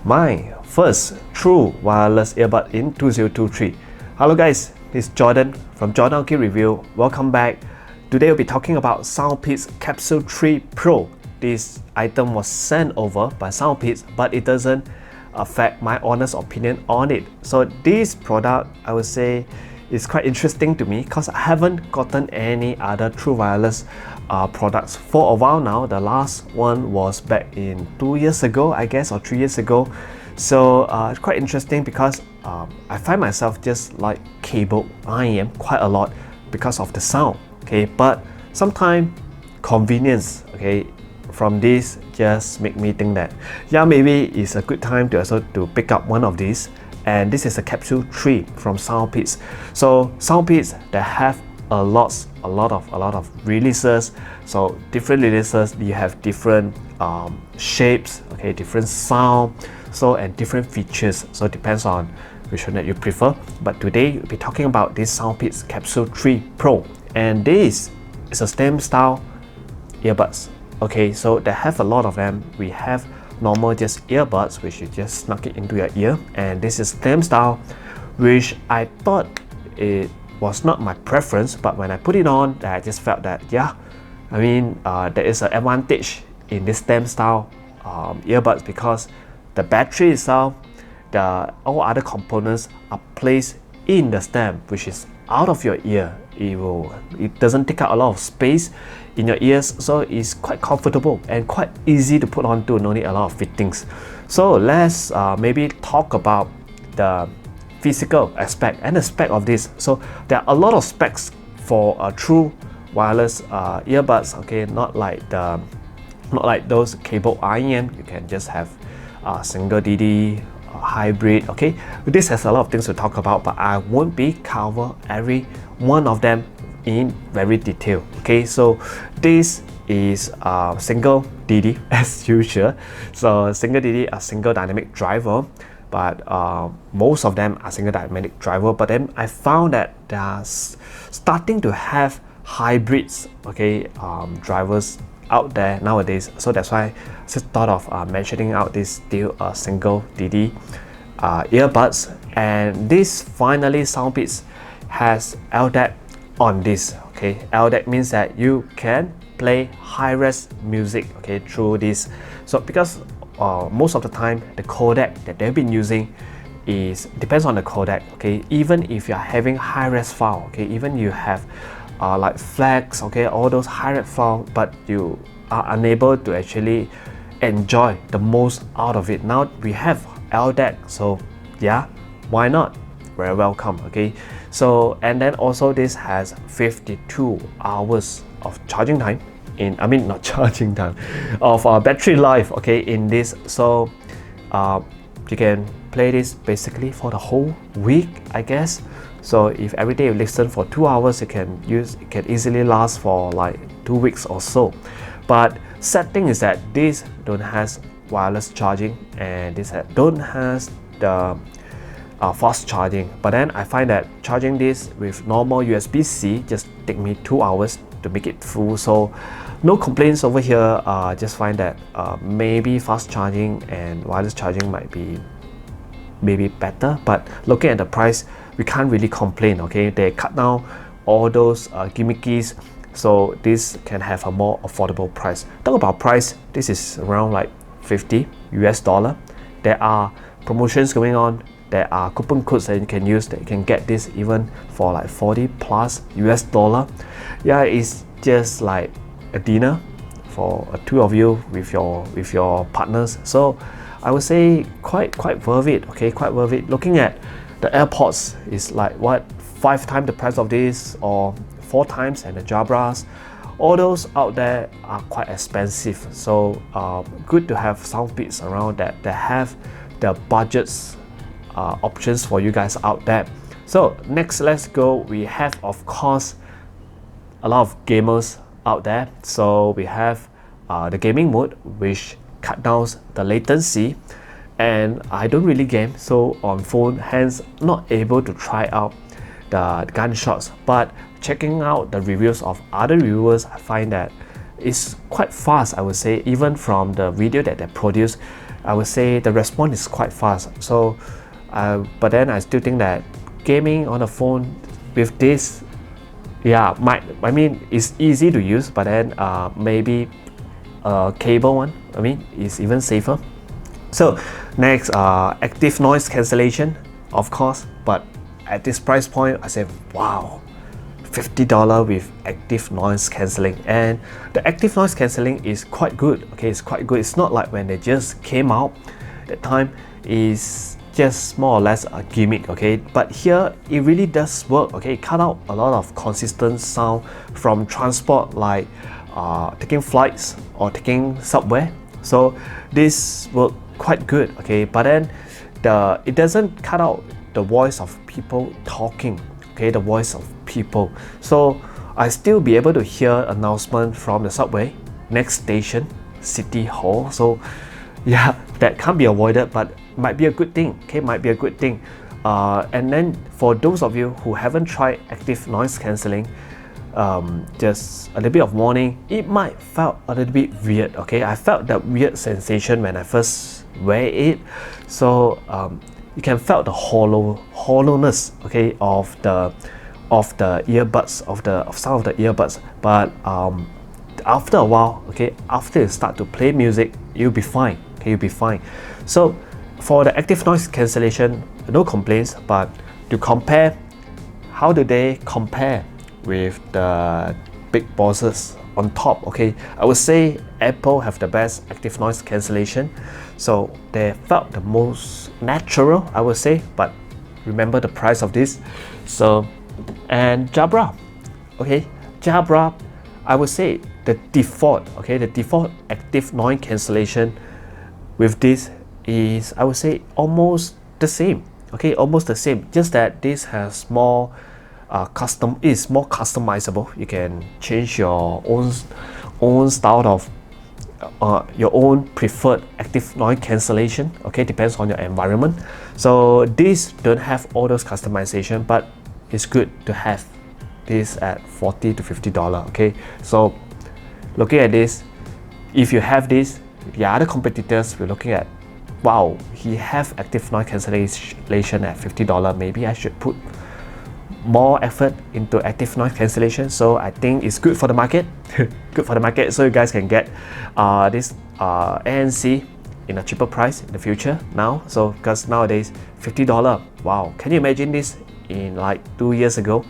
my first true wireless earbud in 2023. Hello guys, this is Jordan from Jordan Gear Review. Welcome back. Today we'll be talking about Soundpeats Capsule 3 Pro. This item was sent over by Soundpeats, but it doesn't affect my honest opinion on it. So this product, I would say, is quite interesting to me because I haven't gotten any other true wireless products for a while now. The last one was back in 2 years ago, I guess, or 3 years ago. So it's quite interesting because I find myself just like cable IM quite a lot because of the sound, okay? But sometimes convenience, okay, from this just make me think that yeah, maybe it's a good time to also to pick up one of these. And this is a Capsule 3 from Soundpeats. So Soundpeats, they have a lot of releases. So different releases, you have different shapes, okay, different sound, so and different features. So it depends on which one that you prefer. But today we'll be talking about this Soundpeats Capsule 3 Pro, and this is a stem style earbuds. Okay, so they have a lot of them. We have normal just earbuds, which you just snug it into your ear, and this is stem style, which I thought it was not my preference, but when I put it on, I just felt that yeah, I mean there is an advantage in this stem style earbuds because the battery itself, all other components are placed in the stem, which is out of your ear. It doesn't take up a lot of space in your ears, so it's quite comfortable and quite easy to put on too, no need a lot of fittings. So let's maybe talk about the physical aspect and the spec of this. So there are a lot of specs for a true wireless earbuds, okay, not like those cable IM. You can just have single DD, hybrid, okay. This has a lot of things to talk about, but I won't be cover every one of them in very detail, okay. So this is single DD as usual. So single DD, a single dynamic driver, but most of them are single dynamic driver. But then I found that they are starting to have hybrids, okay, drivers out there nowadays. So that's why I just thought of mentioning out this still single DD earbuds. And this finally Soundpeats has LDAC on this, okay. LDAC means that you can play high-res music, okay, through this. So because most of the time the codec that they've been using depends on the codec, okay. Even if you're having high-res file, okay, even you have like flags, okay, all those high-res file, but you are unable to actually enjoy the most out of it. Now we have LDAC, so yeah, why not? Very welcome, okay. So and then also this has 52 hours of charging time not charging time of battery life, okay, in this. So you can play this basically for the whole week, I guess. So if every day you listen for 2 hours, it can easily last for like 2 weeks or so. But sad thing is that this don't has wireless charging, and this don't has the fast charging. But then I find that charging this with normal USB-C just take me 2 hours to make it full. So no complaints over here. Just find that maybe fast charging and wireless charging might be maybe better, but looking at the price, we can't really complain, okay. They cut down all those gimmickies, so this can have a more affordable price. Talk about price, this is around like $50 US. There are promotions going on. There are coupon codes that you can use that you can get this even for like $40 plus US. Yeah, it's just like a dinner for two of you with your partners. So I would say quite worth it, okay, quite worth it. Looking at the AirPods is like what, 5 times the price of this or 4 times, and the Jabras, all those out there are quite expensive. So good to have Soundpeats around that have the budgets options for you guys out there. So next, let's go. We have, of course, a lot of gamers out there. So we have the gaming mode, which cut down the latency, and I don't really game, so on phone, hence not able to try out the gunshots. But checking out the reviews of other reviewers, I find that it's quite fast, I would say. Even from the video that they produce, I would say the response is quite fast. So but then I still think that gaming on a phone with this, yeah, I mean it's easy to use, but then maybe a cable one, I mean, is even safer. So next, active noise cancellation, of course, but at this price point I say wow, $50 with active noise cancelling. And the active noise cancelling is quite good. Okay, it's quite good. It's not like when they just came out, that time is just more or less a gimmick. Okay, but here it really does work. Okay, it cut out a lot of consistent sound from transport, like taking flights or taking subway. So this worked quite good. Okay, but then it doesn't cut out the voice of people talking. Okay, the voice of people. So I still be able to hear announcement from the subway, next station, City Hall. So yeah, that can't be avoided, but might be a good thing. Okay, might be a good thing. And then for those of you who haven't tried active noise cancelling, just a little bit of warning, it might felt a little bit weird. Okay, I felt that weird sensation when I first wear it. So you can felt the hollowness, okay, of the earbuds, of some of the earbuds. But after a while, okay, after you start to play music, you'll be fine. Okay, you'll be fine. So for the active noise cancellation, no complaints. But to compare, how do they compare with the big bosses on top? Okay, I would say Apple have the best active noise cancellation, so they felt the most natural, I would say. But remember the price of this. So, and Jabra, okay, Jabra, I would say the default, okay, the default active noise cancellation with this is, I would say, almost the same. Okay, almost the same, just that this has more is more customizable. You can change your own style of your own preferred active noise cancellation. Okay, depends on your environment. So these don't have all those customization, but it's good to have this at $40 to $50. Okay, so looking at this, if you have this, the other competitors we're looking at, wow, he have active noise cancellation at $50. Maybe I should put more effort into active noise cancellation. So I think it's good for the market. Good for the market, so you guys can get this ANC in a cheaper price in the future now. So because nowadays $50, wow, can you imagine this in like 2 years ago?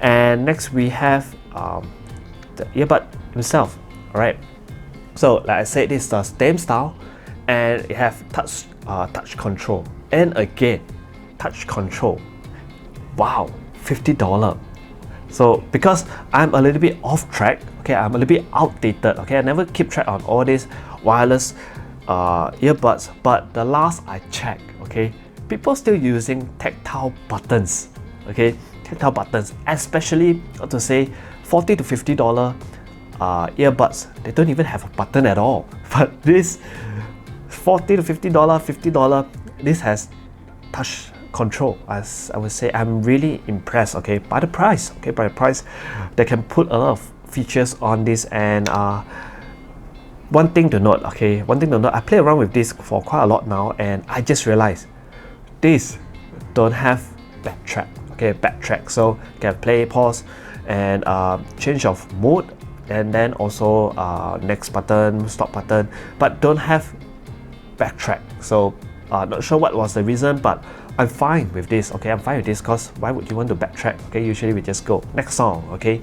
And next we have the earbud himself. All right, so like I said, this is the same style, and it have touch control, and again touch control. Wow, $50. So because I'm a little bit off track, okay, I'm a little bit outdated, okay, I never keep track on all these wireless earbuds, but the last I checked, okay, people still using tactile buttons. Okay, tactile buttons, especially to say $40 to $50 earbuds, they don't even have a button at all. But this $40 to $50, this has touch control. As I would say, I'm really impressed, okay, by the price. Okay, by the price, they can put a lot of features on this. And one thing to note, okay, I play around with this for quite a lot now, and I just realized this don't have backtrack. Okay, backtrack, so you can play, pause, and change of mode, and then also next button, stop button, but don't have backtrack. So not sure what was the reason, but I'm fine with this. Okay, I'm fine with this, because why would you want to backtrack? Okay, usually we just go next song. Okay,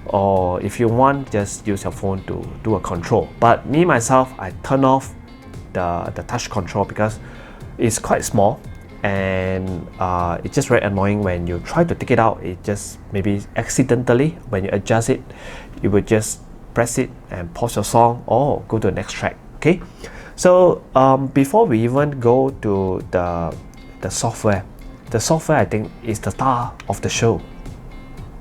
or if you want, just use your phone to do a control. But me myself, I turn off the touch control because it's quite small, and it's just very annoying when you try to take it out. It just maybe accidentally, when you adjust it, you would just press it and pause your song or go to the next track. Okay, so before we even go to the software, I think is the star of the show,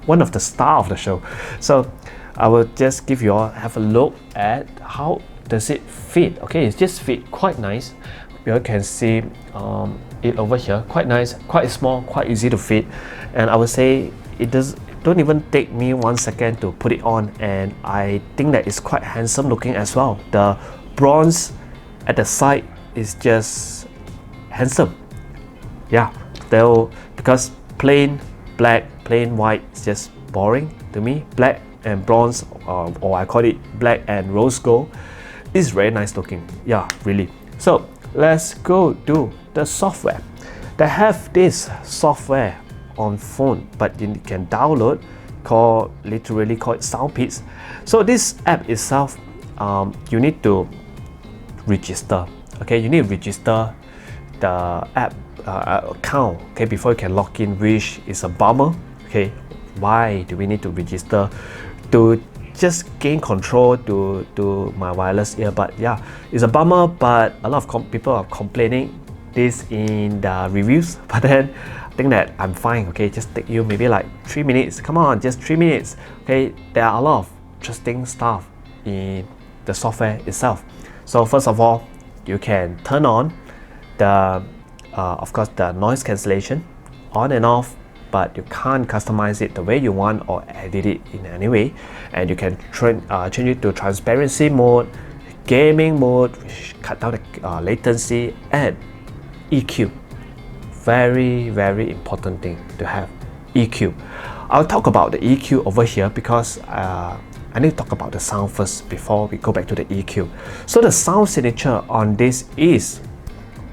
one of the star of the show. So I will just give you all have a look at how does it fit. Okay, it just fit quite nice. You all can see it over here, quite nice, quite small, quite easy to fit. And I would say it don't even take me 1 second to put it on, and I think that it's quite handsome looking as well. The bronze at the side is just handsome. Yeah, because plain black, plain white is just boring to me. Black and bronze, or I call it black and rose gold, is very nice looking. Yeah, really. So let's go to the software. They have this software on phone, but you can download, literally called Soundpeats. So this app itself, you need to register. Okay, you need to register the app account, okay, before you can log in, which is a bummer. Okay, why do we need to register? To just gain control to my wireless earbud. Yeah, it's a bummer, but a lot of people are complaining this in the reviews, but then I think that I'm fine. Okay, just take you maybe like 3 minutes. Come on, just 3 minutes. Okay, there are a lot of interesting stuff in the software itself. So first of all, you can turn on the of course the noise cancellation on and off, but you can't customize it the way you want or edit it in any way. And you can change it to transparency mode, gaming mode, which cut down the latency, and EQ. Very important thing to have, EQ. I'll talk about the EQ over here because I need to talk about the sound first before we go back to the EQ. So the sound signature on this is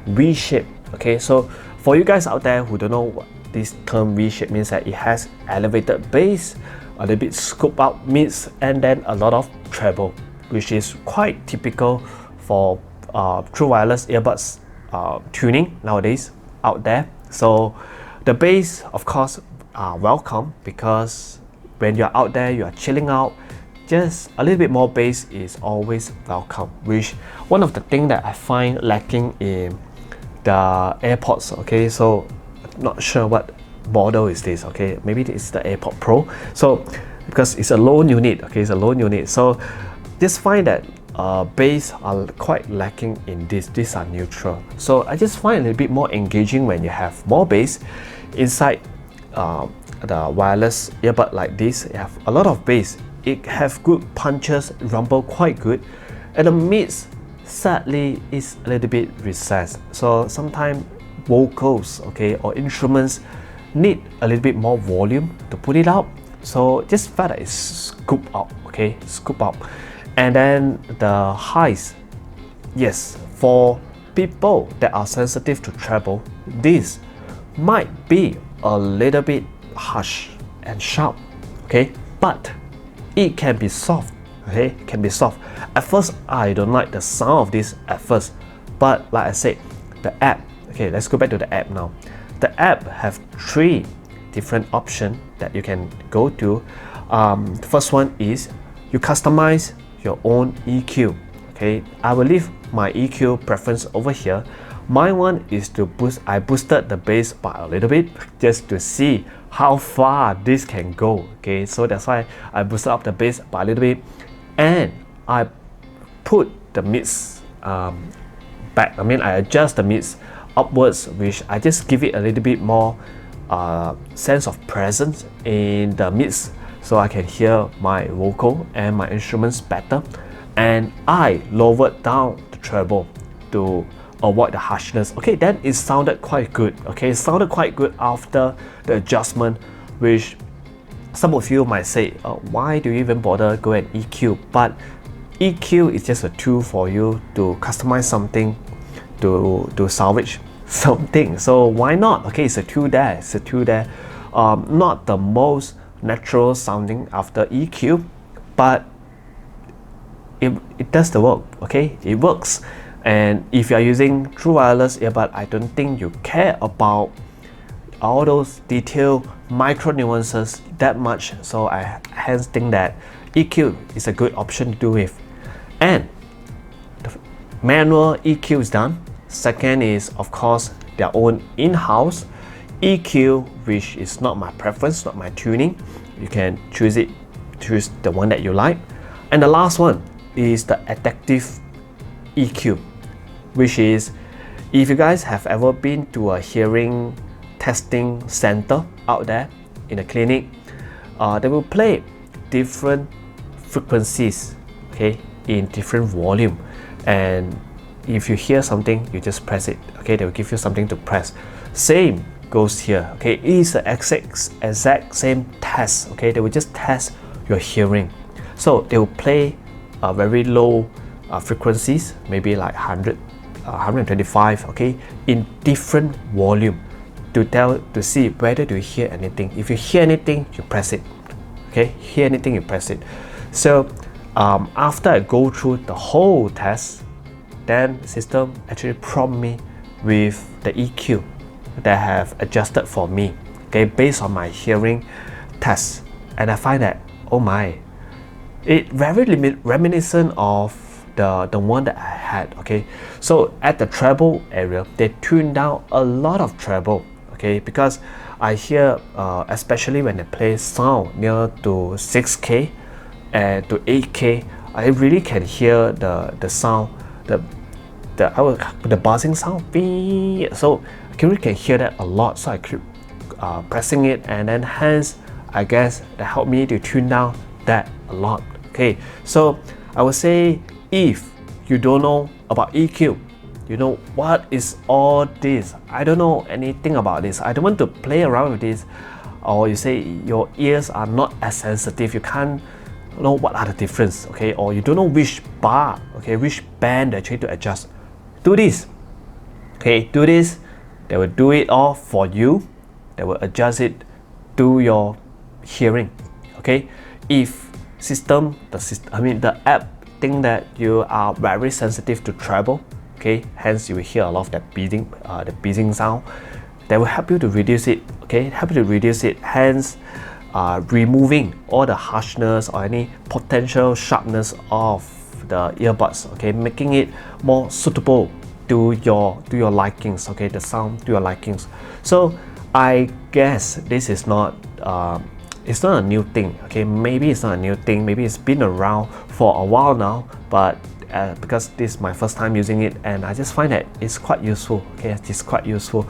V-shape. Okay, so for you guys out there who don't know what this term V-shape means, that it has elevated bass, a little bit scoop out mids, and then a lot of treble, which is quite typical for true wireless earbuds tuning nowadays out there. So the bass, of course, are welcome, because when you're out there, you are chilling out, just a little bit more bass is always welcome, which one of the things that I find lacking in the AirPods. Okay, so not sure what model is this. Okay, maybe it's the AirPod Pro. So because it's a lone unit, okay, it's a lone unit, so just find that bass are quite lacking in this. These are neutral, so I just find a little bit more engaging when you have more bass inside the wireless earbud like this. You have a lot of bass, it have good punches, rumble quite good, and the mids sadly is a little bit recessed. So sometimes vocals, okay, or instruments need a little bit more volume to put it out. So just felt that it's scoop out, okay, scoop out. And then the highs, yes, for people that are sensitive to treble, this might be a little bit harsh and sharp, okay, but it can be soft. Okay, it can be soft. At first, I don't like the sound of this at first, but like I said, the app. Okay, let's go back to the app now. The app have 3 different options that you can go to. The first one is you customize your own EQ. Okay, I will leave my EQ preference over here. My one is to boost. I boosted the bass by a little bit just to see how far this can go. Okay, so that's why I boosted up the bass by a little bit, and I put the mids back. I mean, I adjust the mids upwards, which I just give it a little bit more sense of presence in the mids, so I can hear my vocal and my instruments better. And I lowered down the treble to avoid the harshness. Okay, then it sounded quite good. Okay, it sounded quite good after the adjustment, which some of you might say, why do you even bother go and EQ? But EQ is just a tool for you to customize something, to salvage something. So why not? Okay, it's a tool there. It's a tool there. Not the most natural sounding after EQ, but it does the work. Okay, it works. And if you are using true wireless earbud, I don't think you care about all those detailed micro nuances that much. So I hence think that EQ is a good option to do with. And the manual EQ is done. Second is, of course, their own in-house EQ, which is not my preference, not my tuning. You can choose the one that you like. And the last one is the adaptive EQ, which is, if you guys have ever been to a hearing testing center out there in a clinic, they will play different frequencies, okay, in different volume, and if you hear something, you just press it. Okay, they will give you something to press. Same goes here. Okay, it is the exact same test. Okay, they will just test your hearing. So they will play very low frequencies, maybe like 100, 125. Okay, in different volume to see whether you hear anything. If you hear anything, you press it. Okay, hear anything, you press it. So after I go through the whole test, then the system actually prompt me with the EQ that I have adjusted for me, okay, based on my hearing test. And I find that, oh my, it very reminiscent of the one that I had. Okay, so at the treble area, they tuned down a lot of treble. Okay, because I hear especially when they play sound near to 6K and to 8K, I really can hear the sound, the buzzing sound. So I really can hear that a lot. So I keep pressing it, and then hence I guess that helped me to tune down that a lot. Okay, so I would say if you don't know about EQ, you know, what is all this? I don't know anything about this. I don't want to play around with this. Or you say your ears are not as sensitive. You can't know what are the difference. Okay, or you don't know which bar, okay, which band actually to adjust. Do this. Okay, do this. They will do it all for you. They will adjust it to your hearing. Okay, if the app think that you are very sensitive to treble, okay, hence you will hear a lot of that beating sound. They will help you to reduce it. Okay, help you to reduce it. Hence, removing all the harshness or any potential sharpness of the earbuds. Okay, making it more suitable to your likings. Okay, the sound to your likings. So I guess this is not it's not a new thing. Okay, maybe it's not a new thing. Maybe it's been around for a while now, but because this is my first time using it, and I just find that it's quite useful. Okay, it's quite useful.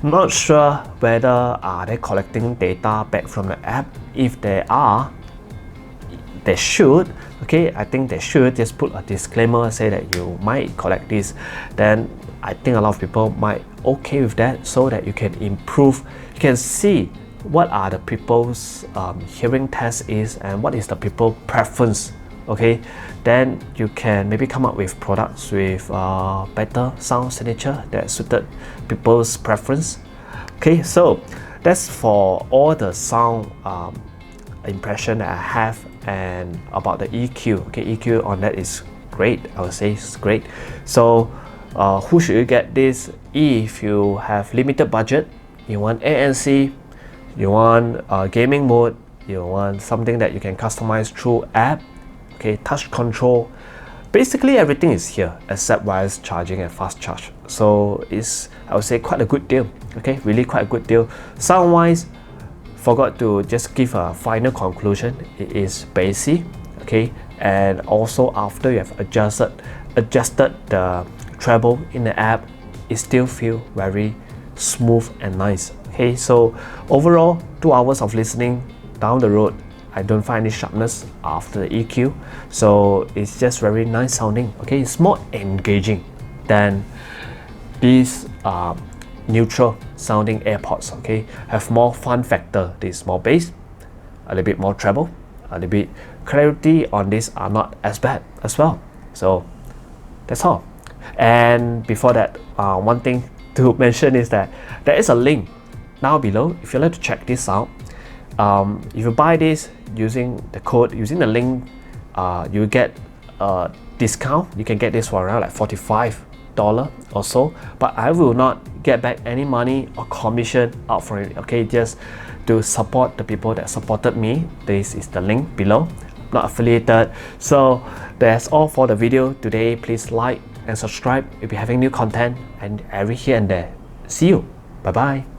Not sure whether are they collecting data back from the app. If they are, they should. Okay, I think they should just put a disclaimer, say that you might collect this. Then I think a lot of people might okay with that, so that you can improve. You can see what are the people's hearing test is, and what is the people preference. Okay, then you can maybe come up with products with better sound signature that suited people's preference. Okay, so that's for all the sound impression that I have, and about the EQ. Okay, EQ on that is great. I would say it's great. So who should you get this? If you have limited budget, you want ANC, you want gaming mode, you want something that you can customize through app, okay, touch control, basically everything is here except wireless charging and fast charge. So it's, I would say, quite a good deal. Okay, really quite a good deal. Sound wise, forgot to just give a final conclusion. It is bassy. Okay, and also after you have adjusted the treble in the app, it still feel very smooth and nice. Okay, so overall 2 hours of listening down the road, I don't find any sharpness after the EQ, so it's just very nice sounding. Okay, it's more engaging than these neutral sounding AirPods. Okay, have more fun factor. This more bass, a little bit more treble, a little bit clarity on this are not as bad as well. So that's all. And before that, one thing to mention is that there is a link down below if you'd like to check this out. If you buy this using the link, you get a discount. You can get this for around like $45 or so, but I will not get back any money or commission out for it. Okay, just to support the people that supported me. This is the link below. I'm not affiliated. So that's all for the video today. Please like and subscribe if you're having new content and every here and there. See you. Bye bye.